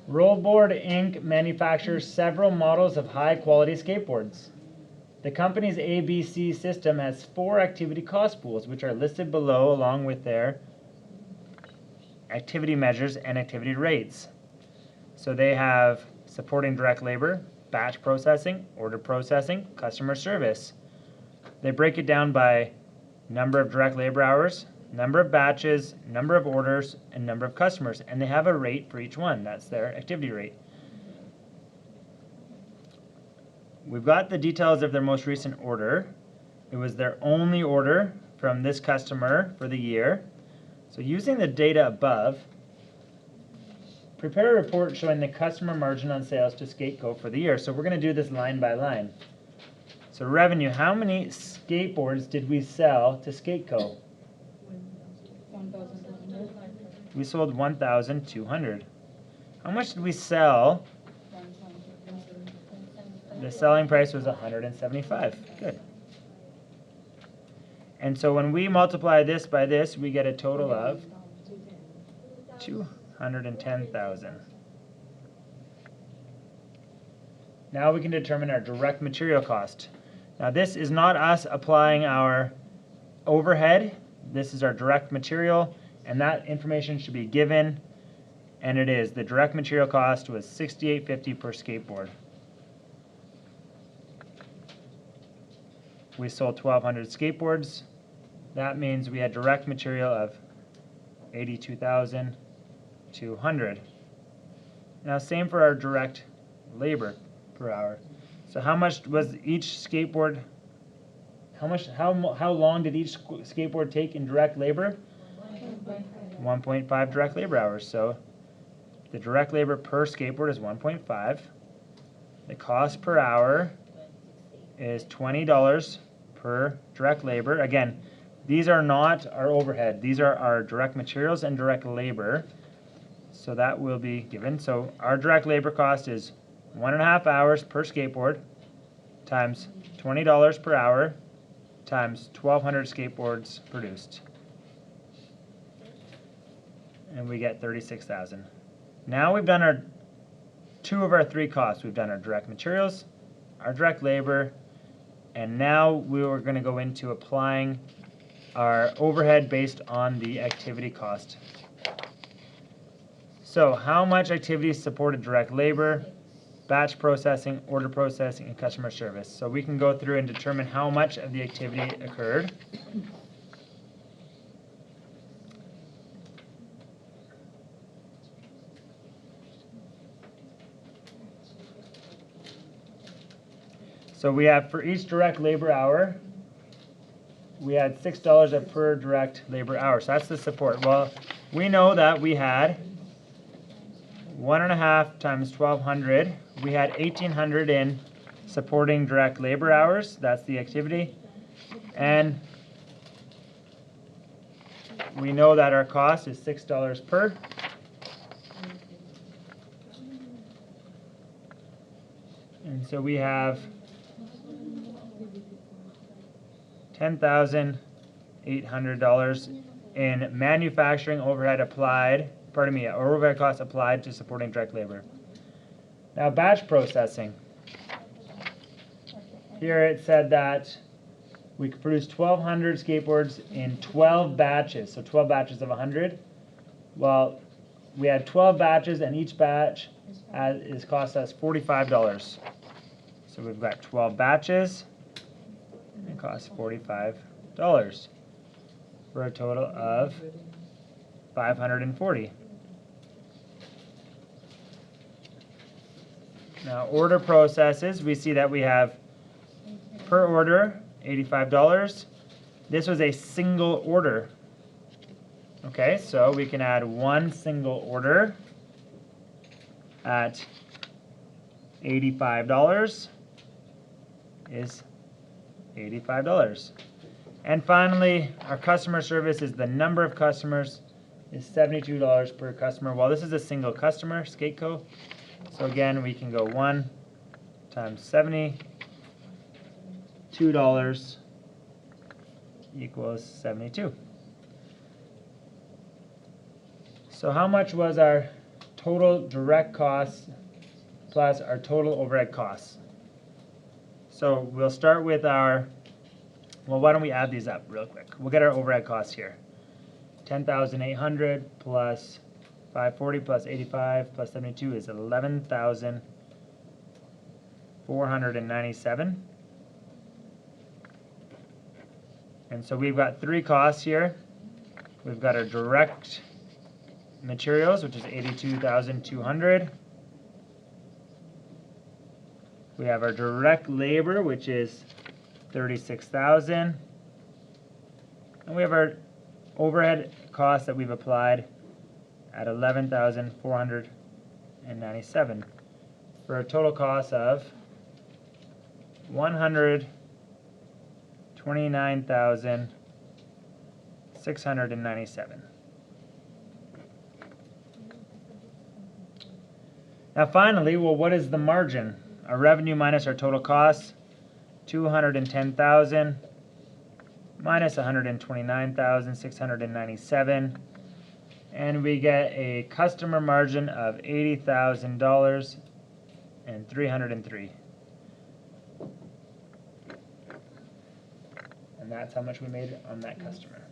Rollboard Inc. manufactures several models of high-quality skateboards. The company's ABC system has 4 activity cost pools, which are listed below along with their activity measures and activity rates. So they have supporting direct labor, batch processing, order processing, customer service. They break it down by number of direct labor hours, number of batches, number of orders, and number of customers, and they have a rate for each one. That's their activity rate. We've got the details of their most recent order. It was their only order from this customer for the year. So using the data above, prepare a report showing the customer margin on sales to SkateCo for the year. So we're going to do this line by line. So revenue, how many skateboards did we sell to SkateCo? 1,200. We sold 1,200. How much did we sell? The selling price was 175. Good. And so when we multiply this by this, we get a total of 210,000. Now we can determine our direct material cost. Now this is not us applying our overhead. This is our direct material, and that information should be given, and it is. The direct material cost was $68.50 per skateboard. We sold 1,200 skateboards. That means we had direct material of 82,200. Now same for our direct labor per hour. So how much was each skateboard, how long did each skateboard take in direct labor? 1.5 direct labor hours. So the direct labor per skateboard is 1.5. The cost per hour is $20 per direct labor. Again, these are not our overhead. These are our direct materials and direct labor. So that will be given. So our direct labor cost is 1.5 hours per skateboard times $20 per hour times 1,200 skateboards produced. And we get 36,000. Now we've done our 2 of our 3 costs. We've done our direct materials, our direct labor, and now we are going to go into applying our overhead based on the activity cost. So how much activity supported direct labor, batch processing, order processing, and customer service? So we can go through and determine how much of the activity occurred. So we have for each direct labor hour, we had $6 per direct labor hour. So that's the support. Well, we know that we had 1.5 times 1,200. We had 1,800 in supporting direct labor hours. That's the activity. And we know that our cost is $6 per. And so we have $10,800 in manufacturing overhead applied, or overhead costs applied to supporting direct labor. Now batch processing. Here it said that we could produce 1,200 skateboards in 12 batches, so 12 batches of 100. Well, we had 12 batches, and each batch is cost us $45. So we've got 12 batches. It costs $45 for a total of $540. Now order processes, we see that we have per order $85. This was a single order. Okay, so we can add one single order at $85 is $85. And finally, our customer service is the number of customers is $72 per customer. Well, this is a single customer, SkateCo. So again, we can go 1 times $72 equals 72. So how much was our total direct costs plus our total overhead costs. So we'll start with our, well, why don't we add these up real quick? We'll get our overhead costs here. 10,800 plus 540 plus 85 plus 72 is 11,497. And so we've got three costs here. We've got our direct materials, which is 82,200. We have our direct labor, which is 36,000. And we have our overhead costs that we've applied at 11,497 for a total cost of 129,697. Now finally, well, what is the margin? Our revenue minus our total costs, 210,000 minus 129,697, and we get a customer margin of $80,000 and 303. And that's how much we made on that customer.